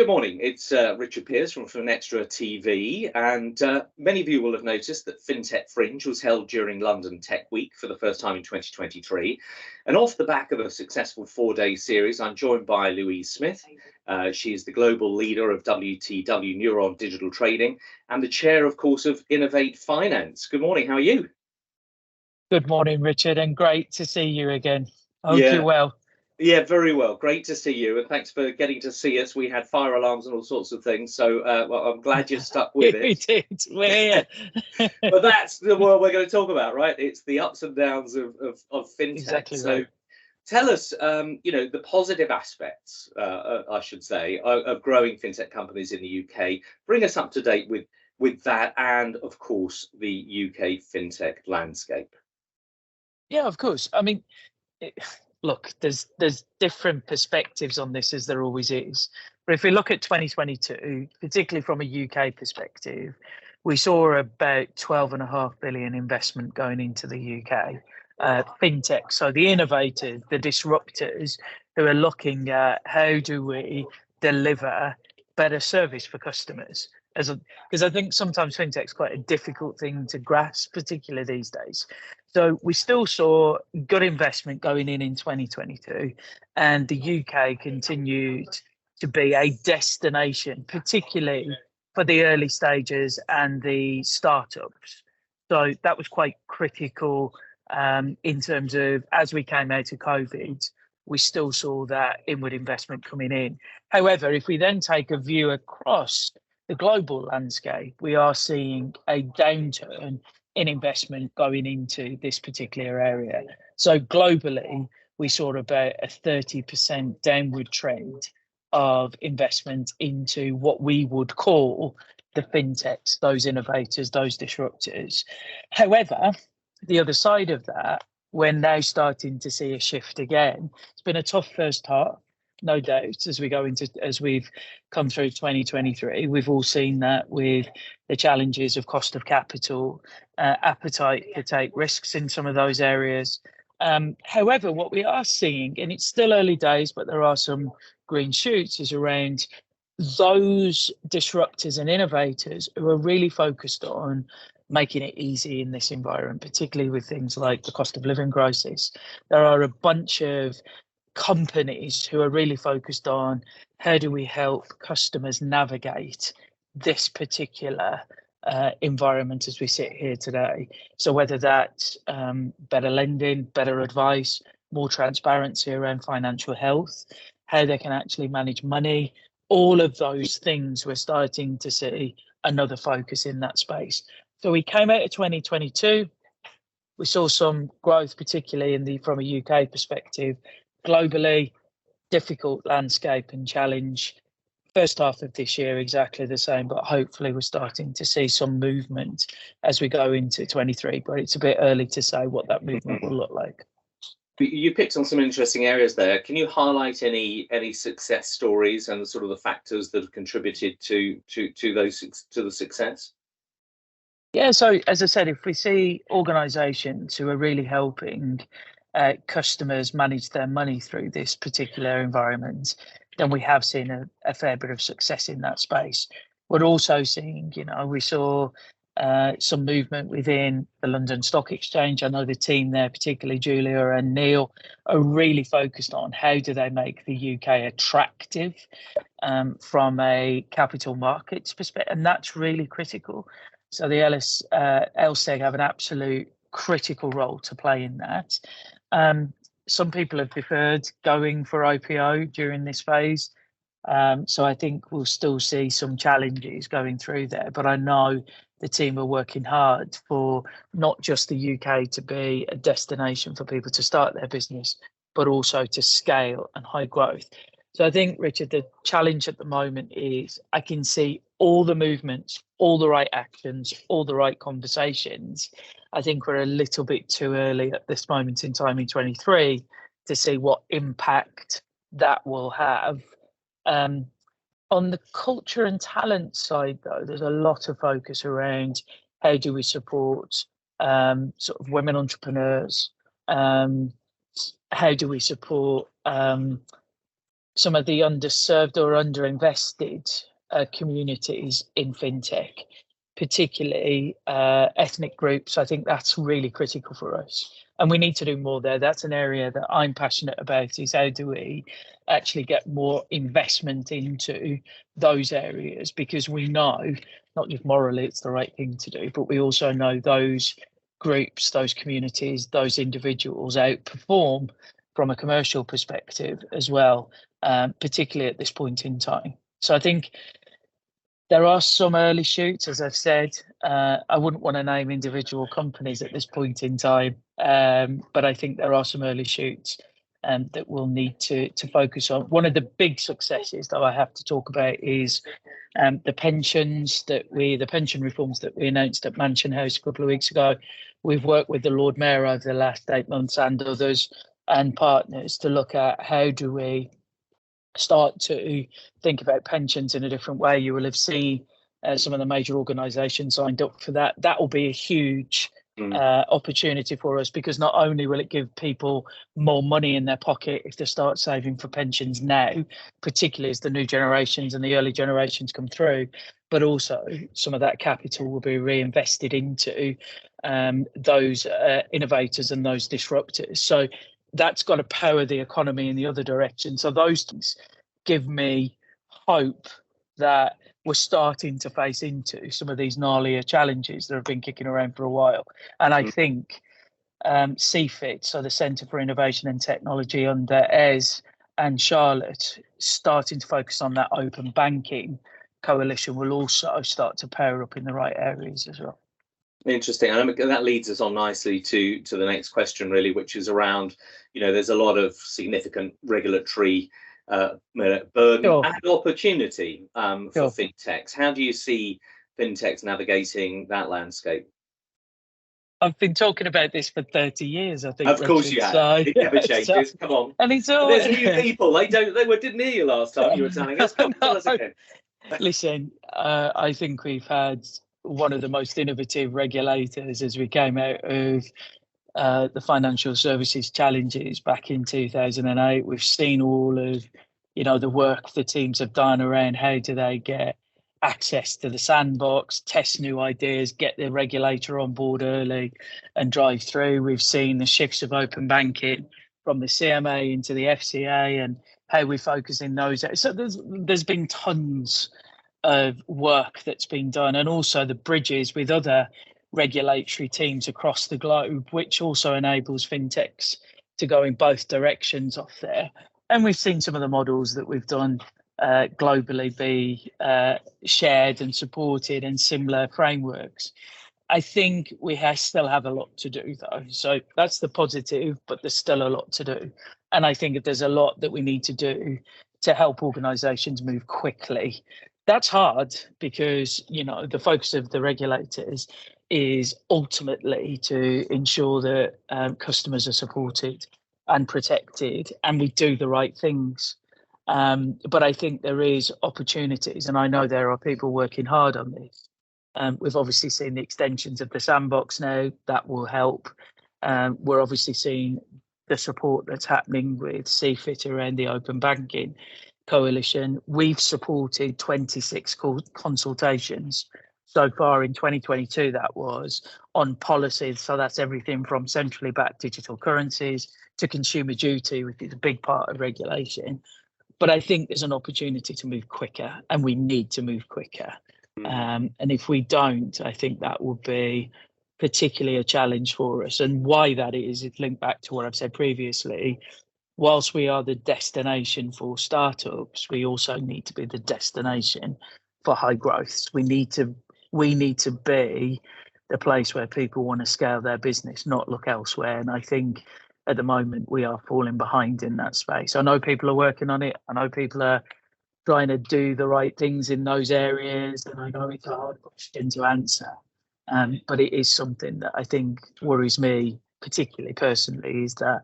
Good morning. It's Richard Pearce from FinextraTV, and many of you will have noticed that Fintech Fringe was held during London Tech Week for the first time in 2023. And off the back of a successful 4-day series, I'm joined by Louise Smith. She is the global leader of WTW Neuron Digital Trading and the chair, of course, of Innovate Finance. Good morning. How are you? Good morning, Richard, and great to see you again. I hope you're well. Yeah, very well. Great to see you, and thanks for getting to see us. We had fire alarms and all sorts of things, so well, I'm glad you're stuck with it. We did. We're here. But that's the world we're going to talk about, right? It's the ups and downs of fintech. Exactly so right. Tell us, the positive aspects, I should say, of growing fintech companies in the UK. Bring us up to date with that, and of course the UK fintech landscape. Yeah, of course. I mean, look, there's different perspectives on this, as there always is. But if we look at 2022, particularly from a UK perspective, we saw about 12.5 billion investment going into the UK. Fintech, so the innovators, the disruptors who are looking at how do we deliver better service for customers. Because I think sometimes fintech's quite a difficult thing to grasp, particularly these days. So we still saw good investment going in 2022, and the UK continued to be a destination, particularly for the early stages and the startups. So that was quite critical in terms of, as we came out of COVID, we still saw that inward investment coming in. However, if we then take a view across the global landscape, we are seeing a downturn in investment going into this particular area. So globally, we saw about a 30% downward trend of investment into what we would call the fintechs, those innovators, those disruptors. However, the other side of that, we're now starting to see a shift again. It's been a tough first half, no doubt, as we've come through 2023. We've all seen that with the challenges of cost of capital, appetite to take risks in some of those areas. However, what we are seeing, and it's still early days, but there are some green shoots, is around those disruptors and innovators who are really focused on making it easy in this environment, particularly with things like the cost of living crisis. There are a bunch of companies who are really focused on how do we help customers navigate this particular environment as we sit here today. So whether that's better lending, better advice, more transparency around financial health, how they can actually manage money, all of those things, we're starting to see another focus in that space. So we came out of 2022, we saw some growth, particularly from a UK perspective. Globally, difficult landscape and challenge. First half of this year, exactly the same, but hopefully we're starting to see some movement as we go into 23, but it's a bit early to say what that movement will look like. You picked on some interesting areas there. Can you highlight any success stories and sort of the factors that have contributed to the success? Yeah, so as I said, if we see organisations who are really helping customers manage their money through this particular environment, then we have seen a fair bit of success in that space. We're also seeing, we saw some movement within the London Stock Exchange. I know the team there, particularly Julia and Neil, are really focused on how do they make the UK attractive from a capital markets perspective, and that's really critical. So the LSEG have an absolute critical role to play in that. Some people have preferred going for IPO during this phase. So I think we'll still see some challenges going through there. But I know the team are working hard for not just the UK to be a destination for people to start their business, but also to scale and high growth. So I think, Richard, the challenge at the moment is I can see all the movements, all the right actions, all the right conversations. I think we're a little bit too early at this moment in time in 23 to see what impact that will have. On the culture and talent side, though, there's a lot of focus around how do we support sort of women entrepreneurs, how do we support some of the underserved or underinvested communities in fintech, particularly ethnic groups. I think that's really critical for us. And we need to do more there. That's an area that I'm passionate about, is how do we actually get more investment into those areas? Because we know, not just morally it's the right thing to do, but we also know those groups, those communities, those individuals outperform from a commercial perspective as well, particularly at this point in time. So I think there are some early shoots, as I've said. I wouldn't want to name individual companies at this point in time, but I think there are some early shoots that we'll need to focus on. One of the big successes that I have to talk about is the pension reforms that we announced at Mansion House a couple of weeks ago. We've worked with the Lord Mayor over the last 8 months and others and partners to look at how do we start to think about pensions in a different way. You will have seen some of the major organisations signed up for that. That will be a huge opportunity for us, because not only will it give people more money in their pocket if they start saving for pensions now, particularly as the new generations and the early generations come through, but also some of that capital will be reinvested into those innovators and those disruptors. So that's got to power the economy in the other direction. So those things give me hope that we're starting to face into some of these gnarlier challenges that have been kicking around for a while. And I think CFIT, so the Centre for Innovation and Technology under Ez and Charlotte, starting to focus on that open banking coalition, will also start to pair up in the right areas as well. Interesting. And that leads us on nicely to the next question, really, which is around, there's a lot of significant regulatory burden and opportunity for fintechs. How do you see fintechs navigating that landscape? I've been talking about this for 30 years, I think. Of course you have. So, it never changes. Come on. And it's all... There's new people. They didn't hear you last time you were telling us. Come tell us again. Listen, I think we've had one of the most innovative regulators as we came out of the financial services challenges back in 2008. We've seen all of, the work the teams have done around how do they get access to the sandbox, test new ideas, get the regulator on board early and drive through. We've seen the shifts of open banking from the CMA into the FCA and how we focus in those. So there's been tons of work that's been done, and also the bridges with other regulatory teams across the globe, which also enables fintechs to go in both directions off there. And we've seen some of the models that we've done globally be shared and supported in similar frameworks. I think we still have a lot to do, though. So that's the positive, but there's still a lot to do. And I think there's a lot that we need to do to help organisations move quickly. That's hard because, the focus of the regulators is ultimately to ensure that customers are supported and protected and we do the right things. But I think there is opportunities, and I know there are people working hard on this. We've obviously seen the extensions of the sandbox now. That will help. We're obviously seeing the support that's happening with CFIT around the open banking coalition. We've supported 26 consultations so far in 2022, that was on policies. So that's everything from centrally backed digital currencies to consumer duty, which is a big part of regulation. But I think there's an opportunity to move quicker, and we need to move quicker. And if we don't, I think that will be particularly a challenge for us. And why that is linked back to what I've said previously. Whilst we are the destination for startups, we also need to be the destination for high growth. We need to be the place where people want to scale their business, not look elsewhere. And I think at the moment we are falling behind in that space. I know people are working on it. I know people are trying to do the right things in those areas, and I know it's a hard question to answer. But it is something that I think worries me, particularly personally, is that,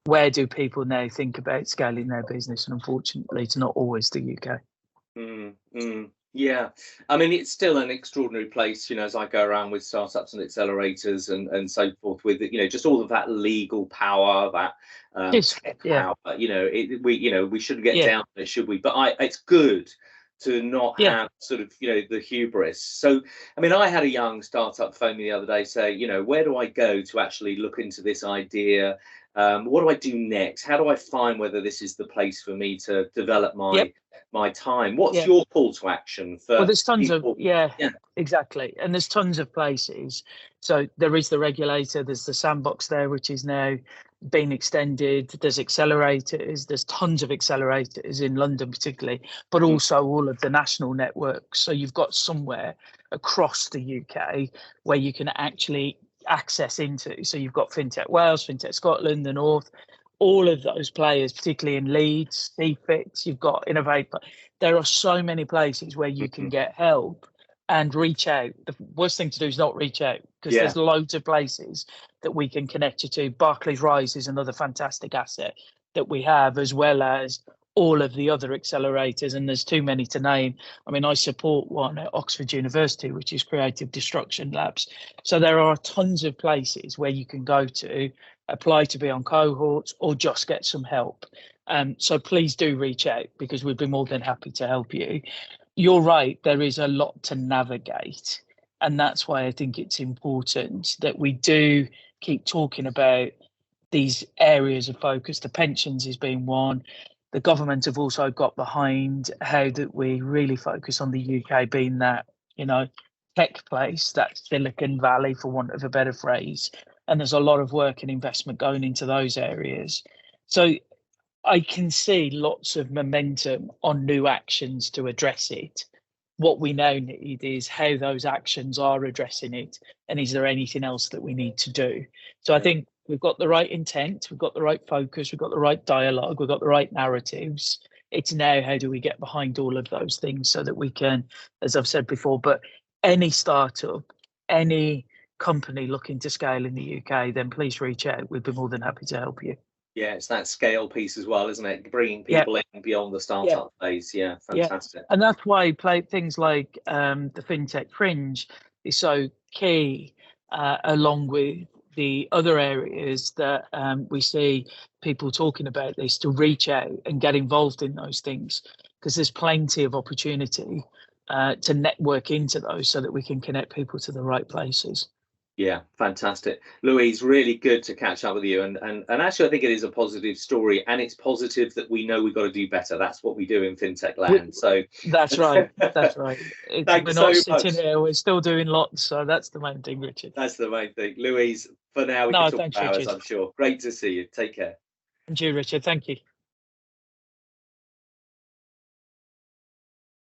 where do people now think about scaling their business? And unfortunately, it's not always the UK. Yeah, I mean, it's still an extraordinary place, as I go around with startups and accelerators and so forth, with, just all of that legal power, that Yes, tech yeah, power. We shouldn't get yeah, down on it, should we? But it's good to not yeah, have sort of, the hubris. So, I mean, I had a young startup phone me the other day, say, where do I go to actually look into this idea? What do I do next? How do I find whether this is the place for me to develop yep, my time? What's yeah. your call to action Well, for there's tons of, people? yeah, Yeah. exactly. And there's tons of places. So there is the regulator, there's the sandbox there, which is now being extended. There's accelerators, there's tons of accelerators in London, particularly, but Mm. also all of the national networks. So you've got somewhere across the UK where you can actually access into. So you've got Fintech Wales, Fintech Scotland, the North, all of those players, particularly in Leeds, CFIX, you've got Innovate. There are so many places where you can Mhm. get help and reach out. The worst thing to do is not reach out, because Yeah. there's loads of places that we can connect you to. Barclays Rise is another fantastic asset that we have, as well as all of the other accelerators, and there's too many to name. I mean, I support one at Oxford University, which is Creative Destruction Labs. So there are tons of places where you can go to apply to be on cohorts or just get some help. So please do reach out, because we'd be more than happy to help you. You're right, there is a lot to navigate. And that's why I think it's important that we do keep talking about these areas of focus. The pensions is being one. The government have also got behind how that we really focus on the UK being that, tech place, that Silicon Valley, for want of a better phrase. And there's a lot of work and investment going into those areas. So I can see lots of momentum on new actions to address it. What we now need is how those actions are addressing it, and is there anything else that we need to do? So I think we've got the right intent, we've got the right focus, we've got the right dialogue, we've got the right narratives. It's now, how do we get behind all of those things so that we can, as I've said before, but any startup, any company looking to scale in the UK, then please reach out. We'd be more than happy to help you. Yeah, it's that scale piece as well, isn't it? Bringing Yeah, people in beyond the yeah. startup phase. Yeah, Yeah, fantastic. and that's why things like the FinTech Fringe is so key, along with the other areas that we see people talking about this, to reach out and get involved in those things, because there's plenty of opportunity to network into those so that we can connect people to the right places. Yeah, fantastic. Louise, really good to catch up with you. And actually, I think it is a positive story, and it's positive that we know we've got to do better. That's what we do in fintech land. So That's right. That's right. We're thanks so not sitting much. here, we're still doing lots. So that's the main thing, Richard. That's the main thing. Louise, for now, we can No, talk thanks, for hours, Richard. I'm sure. Great to see you. Take care. And you, Richard. Thank you.